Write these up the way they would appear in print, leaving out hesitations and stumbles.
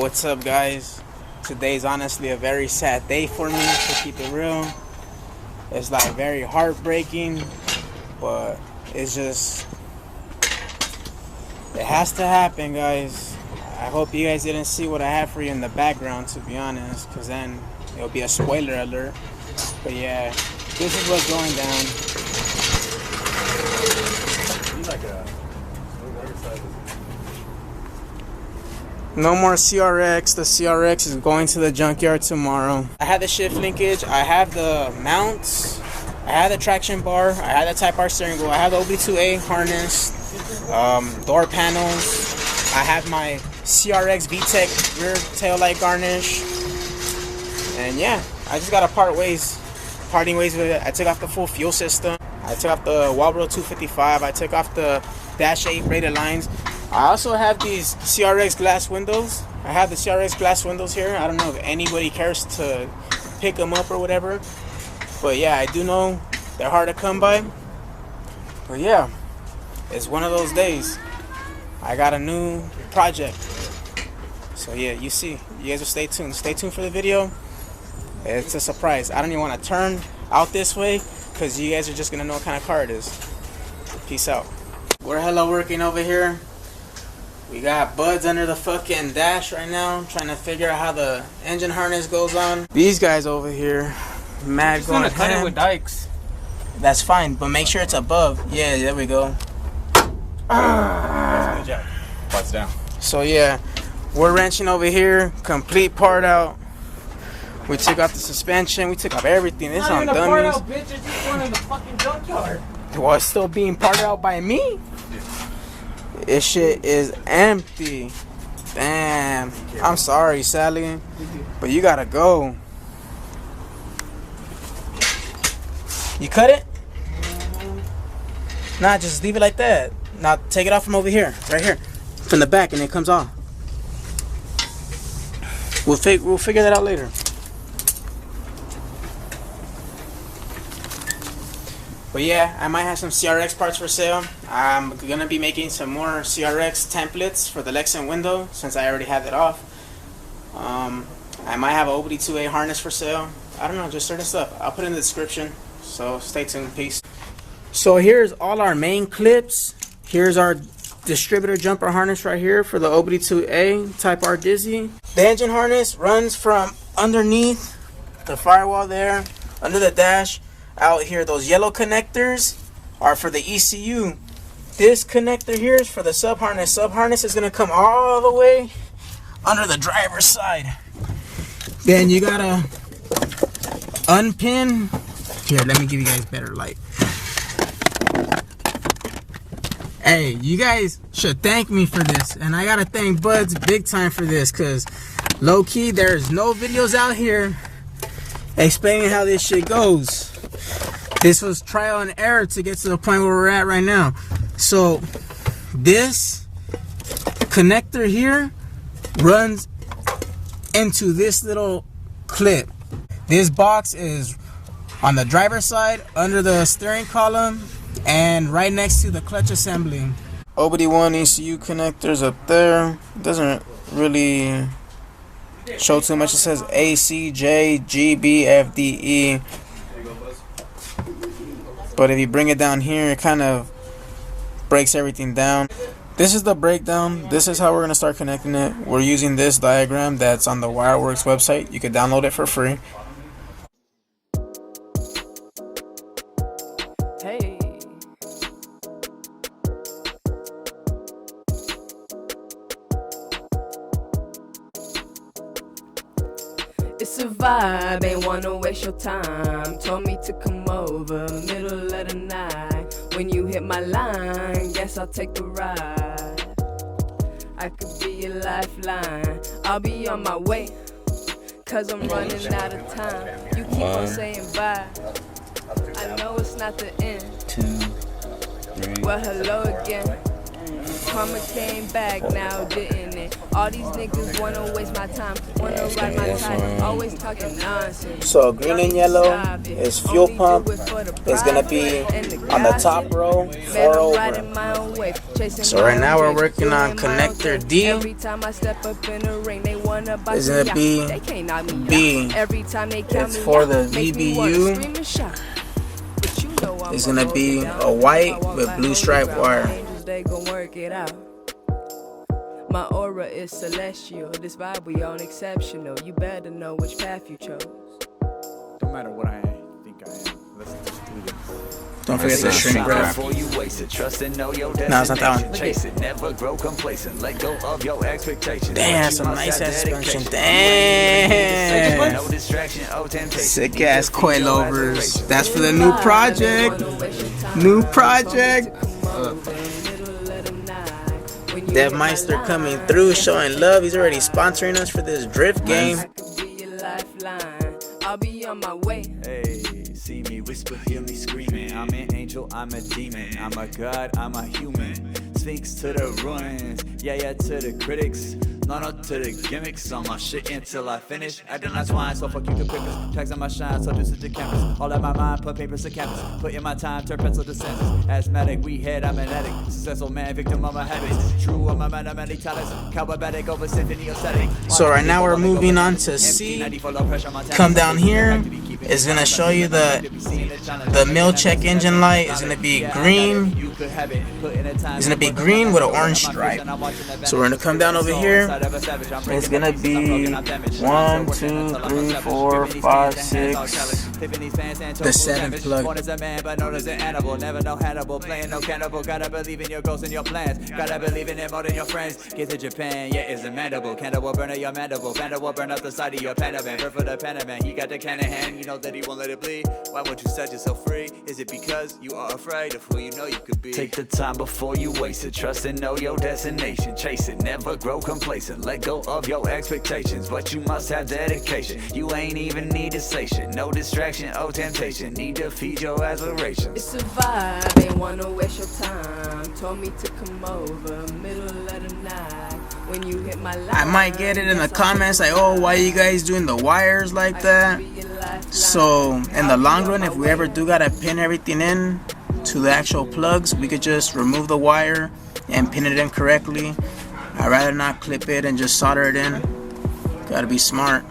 What's up, guys? Today's honestly a very sad day for me, to keep it real. It's like very heartbreaking, but it's just, it has to happen, guys. I hope you guys didn't see what I have for you in the background, to be honest, because then it'll be a spoiler alert. But yeah, this is what's going down. No more CRX. The CRX is going to the junkyard tomorrow. I had the shift linkage. I have the mounts. I have the traction bar. I have the Type R steering wheel. I have the OBD1 harness. Door panels. I have my CRX Vtec rear tail light garnish. And yeah, I just gotta parting ways with it. I took off the full fuel system. I took off the Wireworx 255. I took off the Dash 8 braided lines. I also have these CRX glass windows. I have the CRX glass windows here. I don't know if anybody cares to pick them up or whatever. But yeah, I do know they're hard to come by. But yeah, it's one of those days. I got a new project. So yeah, you see. You guys will stay tuned. Stay tuned for the video. It's a surprise. I don't even want to turn out this way because you guys are just going to know what kind of car it is. Peace out. We're hella working over here. We got buds under the fucking dash right now, trying to figure out how the engine harness goes on. These guys over here, mad going to cut it with dikes. That's fine, but make sure it's above. Yeah, there we go. That's a good job. Butts down. So yeah, we're wrenching over here, complete part out. We took off the suspension, we took off everything. This on dummies. Part out, bitch. It's just one in the fucking junkyard. Well, it's still being parted out by me. This shit is empty. Damn. I'm sorry, Sally, but you gotta go. You cut it? Nah, just leave it like that. Now take it off from over here, right here, from the back, and it comes off. We'll figure that out later. But yeah, I might have some CRX parts for sale. I'm gonna be making some more CRX templates for the Lexan window since I already have it off. I might have an OBD2A harness for sale. I don't know, just certain stuff. I'll put it in the description. So stay tuned. Peace. So here's all our main clips. Here's our distributor jumper harness right here for the OBD2A Type R Dizzy. The engine harness runs from underneath the firewall there, under the dash. Out here, those yellow connectors are for the ECU. This connector here is for the sub harness. Sub harness is gonna come all the way under the driver's side. Then you gotta unpin. Here, let me give you guys better light. Hey, you guys should thank me for this, and I gotta thank Buds big time for this, cause low key there's no videos out here explaining how this shit goes. This was trial and error to get to the point where we're at right now. So this connector here runs into this little clip. This box is on the driver's side under the steering column and right next to the clutch assembly. OBD1 ECU connectors up there. It doesn't really show too much. It says A, C, J, G, B, F, D, E. But if you bring it down here, it kind of breaks everything down. This is the breakdown. This is how we're going to start connecting it. We're using this diagram that's on the Wireworx website. You can download it for free. Hey. It's a vibe, ain't wanna waste your time. Told me to come over, middle of the night. When you hit my line, guess I'll take the ride. I could be a lifeline, I'll be on my way, cause I'm running out of time. You keep on saying bye, I know it's not the end. 2, 3. Well, hello again. Karma came back now, didn't it? All these niggas wanna waste my time, wanna ride my time, always talking nonsense. So green and yellow is fuel pump. It's gonna be on the top row, 4 over. So right now we're working on connector D. is gonna be B. It's for the VBU. It's gonna be a white with blue stripe wire. My aura is celestial. This vibe we on exceptional. You better know which path you chose. No matter what I think I am, let's just do this. Don't forget the shrink wrap. No, it's not that one. Damn, that's some nice ass suspension. Damn. Sick ass coilovers. That's for the new project. New project. Devmeister coming through, showing love. He's already sponsoring us for this drift game. I'll be on my way. Hey, see me whisper, hear me screaming. I'm an angel, I'm a demon. I'm a god, I'm a human. Sphinx to the ruins, yeah, to the critics. No, to the gimmicks. On my shit until I finish. I did not swine, so fuck you to quickness. Tags on my shine, so this is the campus. All in my mind, put papers to canvas. Put in my time, turn pencil to senses. Asthmatic, we head, I'm an addict. Successful man, victim of my habits. True of my mind, I'm many talents. Cowboybatic over symphony of static. So right now we're moving on to C. Come down here. It's gonna show you the mill check engine light is gonna be green. It's gonna be green with an orange stripe. So we're gonna come down over here. It's gonna be 1, 2, 3, 4, 5, 6. The 7th plug. Never know Hannibal, playing no cannibal. Gotta believe in your goals and your plans. Gotta believe in it more than your friends. Get to Japan, yeah, it's a mandible. Cannibal burn up your mandible. Vandal will burn up the side of your Panaman. Burn for the Panaman. He got the can in hand. You know that he won't let it bleed. Why won't you set yourself free? Is it because you are afraid of who you know you could be? Take the time before you waste it. Trust and know your destination. Chase it, never grow complacent. Let go of your expectations, but you must have dedication. You ain't even need to say shit. No distraction or temptation. Need to feed your aspirations. It's a vibe, ain't wanna waste your time. Told me to come over, middle of the night. When you hit my line, I might get it in the comments like, oh, why are you guys doing the wires like that? So in the long run, if we ever do gotta pin everything in to the actual plugs, we could just remove the wire and pin it in correctly. I'd rather not clip it and just solder it in. Gotta be smart.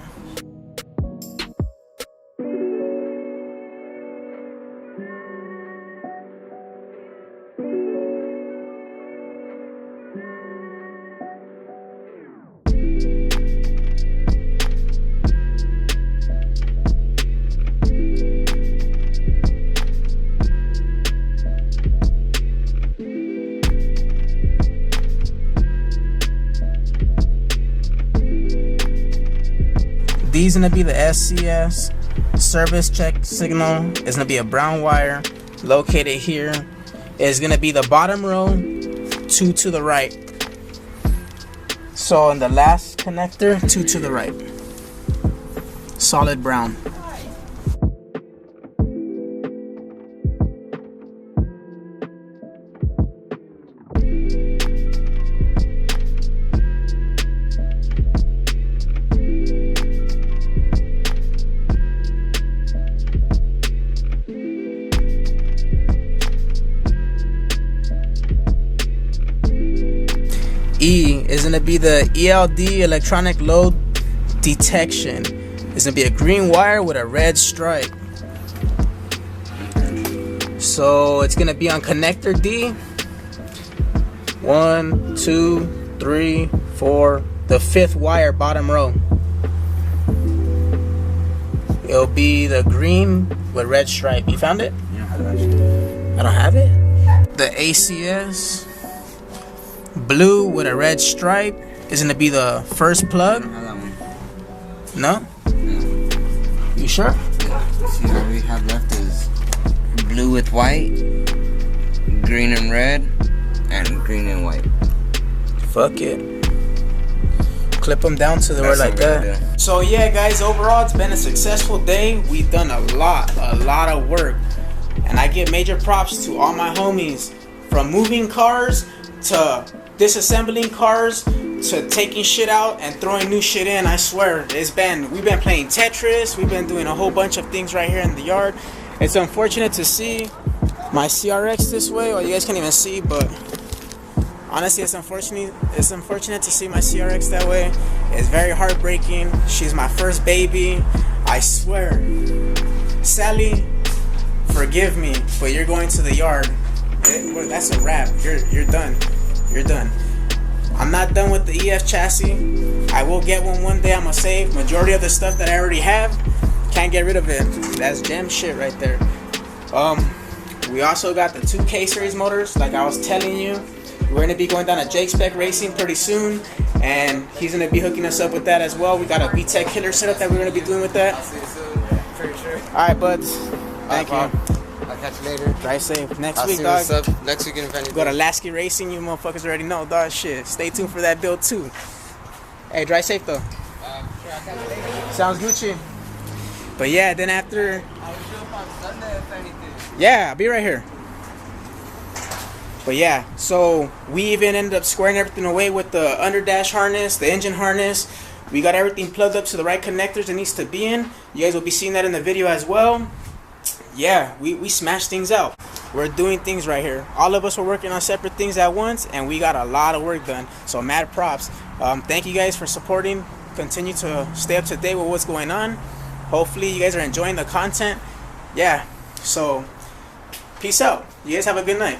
These gonna be the SCS service check signal. It's gonna be a brown wire located here. It's gonna be the bottom row, 2 to the right. So in the last connector, 2 to the right. Solid brown. E is going to be the ELD, electronic load detection. It's going to be a green wire with a red stripe. So it's going to be on connector D. 1, 2, 3, 4, the 5th wire, bottom row. It'll be the green with red stripe. You found it? Yeah, I don't have it. The ACS, blue with a red stripe, is gonna be the first plug. I don't have that one. No? No. You sure? Yeah. See, all we have left is blue with white, green and red, and green and white. Fuck it. Clip them down to the word like that. So yeah, guys, overall it's been a successful day. We've done a lot of work, and I give major props to all my homies, from moving cars to disassembling cars to taking shit out and throwing new shit in. I swear, we've been playing Tetris, we've been doing a whole bunch of things right here in the yard. It's unfortunate to see my CRX this way. Well, you guys can't even see, but Honestly, it's unfortunate to see my CRX that way. It's very heartbreaking. She's my first baby. I swear. Sally, forgive me, but you're going to the yard. That's a wrap. You're done. You're done. I'm not done with the EF chassis. I will get one day. I'm gonna save majority of the stuff that I already have. Can't get rid of it. That's gem shit right there. We also got the 2 K-Series motors, like I was telling you. We're gonna be going down to Jake Spec Racing pretty soon, and he's gonna be hooking us up with that as well. We got a Vtec killer setup that we're gonna be doing with that. I'll see you soon. Pretty sure. All right, buds. Thank you. I'll catch you later. Drive safe. Next I'll week, see dog. what's up next weekend if anything. Go to Lasky Racing. You motherfuckers already know, dog. Shit. Stay tuned for that build too. Hey, drive safe though. Sure, I'll catch you later. Sounds Gucci. But yeah, then after. I was up on Sunday if anything. Yeah, I'll be right here. But yeah, so we even ended up squaring everything away with the underdash harness, the engine harness. We got everything plugged up to the right connectors it needs to be in. You guys will be seeing that in the video as well. Yeah, we smashed things out. We're doing things right here. All of us were working on separate things at once, and we got a lot of work done. So mad props. Thank you guys for supporting. Continue to stay up to date with what's going on. Hopefully you guys are enjoying the content. Yeah, so peace out. You guys have a good night.